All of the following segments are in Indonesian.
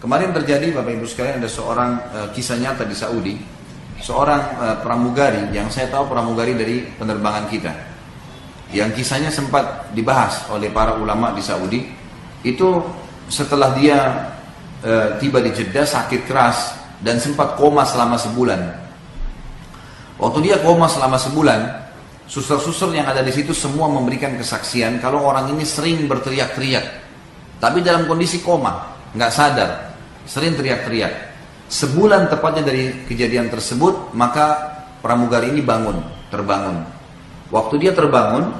Kemarin terjadi Bapak Ibu sekalian, ada seorang kisah nyata di Saudi, seorang pramugari yang saya tahu pramugari dari penerbangan kita, yang kisahnya sempat dibahas oleh para ulama di Saudi. Itu setelah dia tiba di Jeddah sakit keras dan sempat koma selama sebulan. Waktu dia koma selama sebulan, suster-suster yang ada di situ semua memberikan kesaksian kalau orang ini sering berteriak-teriak, tapi dalam kondisi koma, nggak sadar, sering teriak-teriak. Sebulan tepatnya dari kejadian tersebut, maka pramugari ini terbangun. Waktu dia terbangun,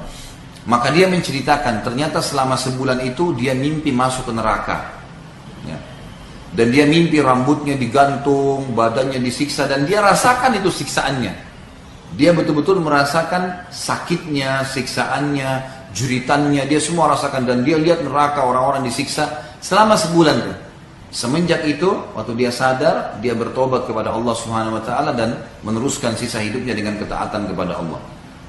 maka dia menceritakan ternyata selama sebulan itu dia mimpi masuk ke neraka. Ya. Dan dia mimpi rambutnya digantung, badannya disiksa, dan dia rasakan itu siksaannya. Dia betul-betul merasakan sakitnya, siksaannya, jeritannya, dia semua rasakan. Dan dia lihat neraka, orang-orang disiksa selama sebulan tuh. Semenjak itu, waktu dia sadar, dia bertobat kepada Allah Subhanahu Wa Taala dan meneruskan sisa hidupnya dengan ketaatan kepada Allah.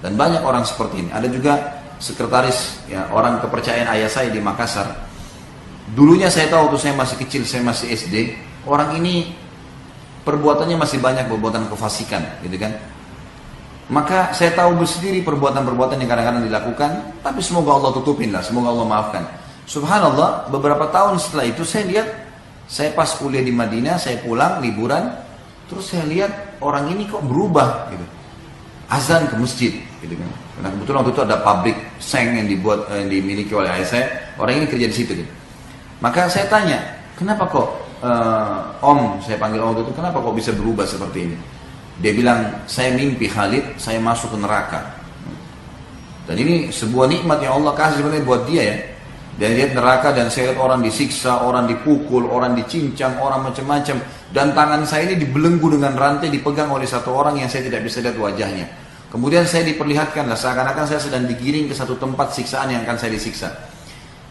Dan banyak orang seperti ini. Ada juga sekretaris, ya, orang kepercayaan ayah saya di Makassar. Dulunya saya tahu waktu saya masih kecil, saya masih SD, orang ini perbuatannya masih banyak perbuatan kefasikan, gitu kan. Maka saya tahu sendiri perbuatan-perbuatan yang kadang-kadang dilakukan, tapi semoga Allah tutupin lah, semoga Allah maafkan. Subhanallah, beberapa tahun setelah itu saya lihat, saya pas kuliah di Madinah, saya pulang liburan, terus saya lihat orang ini kok berubah gitu. Azan ke masjid gitu kan. Karena kebetulan waktu itu ada pabrik seng yang dimiliki oleh ayah saya, orang ini kerja di situ gitu. Maka saya tanya, kenapa kok Om, saya panggil Om itu, kenapa kok bisa berubah seperti ini? Dia bilang, saya mimpi Khalid, saya masuk ke neraka. Dan ini sebuah nikmat yang Allah kasih sebenarnya buat dia ya. Dan lihat neraka, dan saya lihat orang disiksa, orang dipukul, orang dicincang, orang macam-macam. Dan tangan saya ini dibelenggu dengan rantai, dipegang oleh satu orang yang saya tidak bisa lihat wajahnya. Kemudian saya diperlihatkan lah, seakan-akan saya sedang digiring ke satu tempat siksaan yang akan saya disiksa.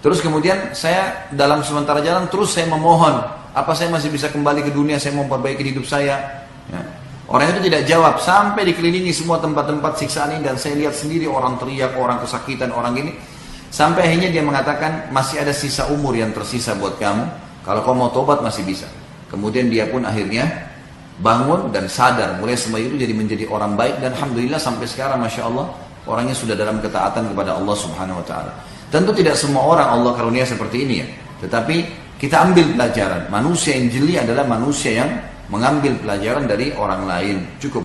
Terus kemudian saya dalam sementara jalan terus saya memohon, apa saya masih bisa kembali ke dunia, saya mau memperbaiki hidup saya. Ya. Orang itu tidak jawab, sampai dikelilingi semua tempat-tempat siksaan ini, dan saya lihat sendiri orang teriak, orang kesakitan, orang ini. Sampai akhirnya dia mengatakan, masih ada sisa umur yang tersisa buat kamu, kalau kamu mau tobat masih bisa. Kemudian dia pun akhirnya bangun dan sadar, mulai semua itu jadi menjadi orang baik, dan alhamdulillah sampai sekarang Masya Allah, orangnya sudah dalam ketaatan kepada Allah Subhanahu Wa Taala. Tentu tidak semua orang Allah karunia seperti ini ya, tetapi kita ambil pelajaran. Manusia yang jeli adalah manusia yang mengambil pelajaran dari orang lain. Cukup.